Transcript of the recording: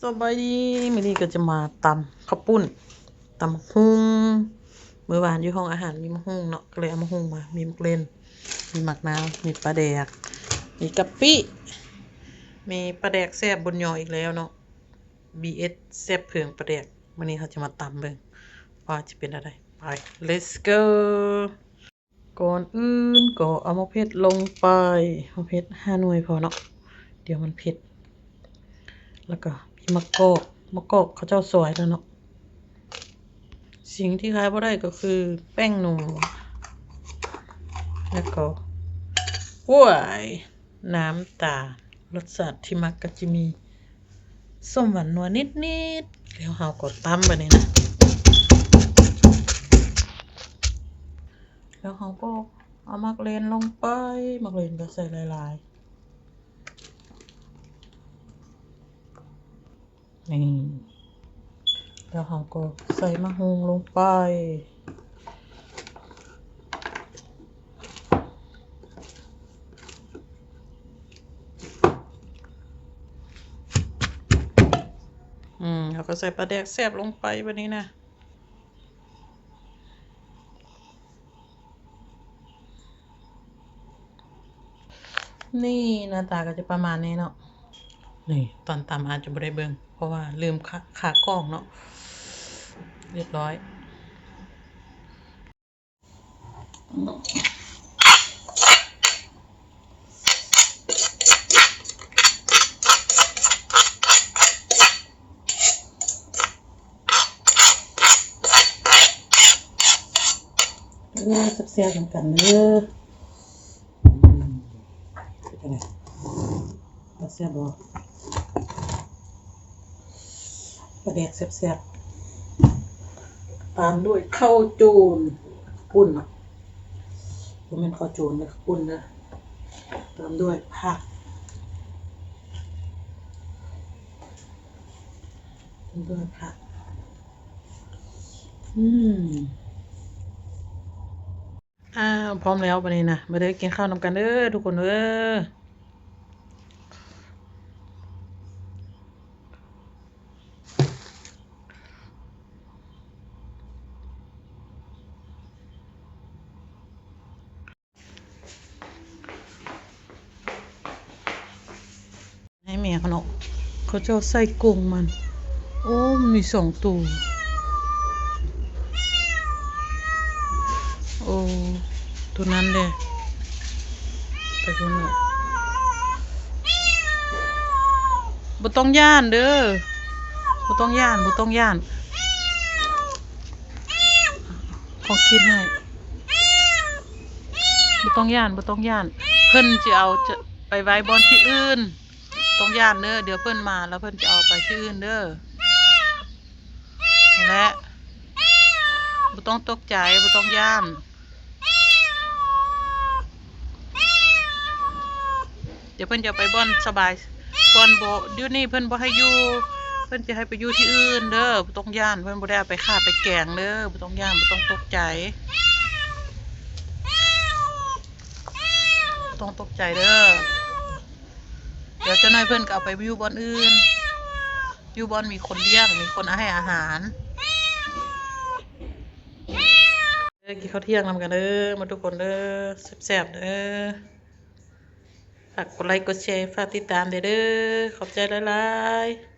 สบายดีมื้อนี้ก็จะมาตำข้าวปุ้นตำบักหุ่งมื้อวานอยู่ห้องอาหารมีมะฮุ่งเนาะก็เลยเอามะฮุ่งมามีมะเล่นมีหมักนาวมีปลาแดกมีกะปิมีปลาแดกแซ่บบนยออีกแล้วเนาะ BS แซ่บเผืองปลาแดกมื้อนี้เขาจะมาตำเบิ่งว่าจะเป็นอะไรไป let's go ก่อนอื่นก็เอามะเผ็ดลงไปมะเผ็ด5 หน่วยพอเนาะเดี๋ยวมันเผ็ดแล้วก็มีมะกอกเขาเจ้าซอยแล้วเนาะสิ่งที่ขายบ่ได้ก็คือแป้งนมแล้วก็น้ำตาลรสชาติที่มักก็จะมีส้มหวานนัวนิดแล้วเฮาก็ตำบัดนี้นะแล้วเฮาก็เอามักเลนลงไปมักเลนก็ใส่หลายๆนี่แล้วเราก็ใส่มะฮุ่งลงไปเราก็ใส่ปลาแดกแซ่บลงไปแบบนี้นะนี่หน้าตาก็จะประมาณนี้เนาะนี่ตอนตำอาจจะไม่ได้เบิ่งเพราะว่าลืมขากล้องเนาะเรียบร้อยเสียๆกันเด้อเป็นไงเสียบบ่ปลาแดกแซ่บๆตามด้วยข้าวจูนปุ้นบ่แม่นข้าวจูนนะปุ้นนะตามด้วยผักพร้อมแล้ววันนี้นะมาเด้อกินข้าวนำกันเด้อทุกคนเด้อให้เมียเขาเนาะเขาจะใส่กุ้งมันโอ้มี2 ตัวโอ้ตัวนั้นเลยไปคนละบ่ต้องย่านเด้อบ่ต้องย่านขอคิดให้บ่ต้องย่านเพิ่นจะเอาจะไปไว้บอนที่อื่นต้องย่านเด้อเดี๋ยวเพิ่นมาแล้วเพิ่นจะเอาไปที่อื่นเด้อและบ่ต้องตกใจบ่ต้องย่านเดี๋ยวเพิ่นจะไปบ่อนสบายบ่อนบ่เดี๋ยวนี้เพิ่นบ่ให้อยู่เพิ่นจะให้ไปอยู่ที่อื่นเด้อบ่ต้องย่านเพิ่นบ่ได้เอาไปฆ่าไปแกงเด้อบ่ต้องย่านบ่ต้องตกใจบ่ต้องตกใจเด้อเดี๋ยวเจ้านายเพิ่นก็เอาไปอยู่บ่อนอื่นอยู่บ่อนมีคนเลี้ยงมีคนให้อาหารกินข้าวเที่ยงนำกันเด้อมาทุกคนเด้อแซ่บๆเด้อฝากกดไลค์กดแชร์ฝากติดตามเด้อขอบใจหลายๆ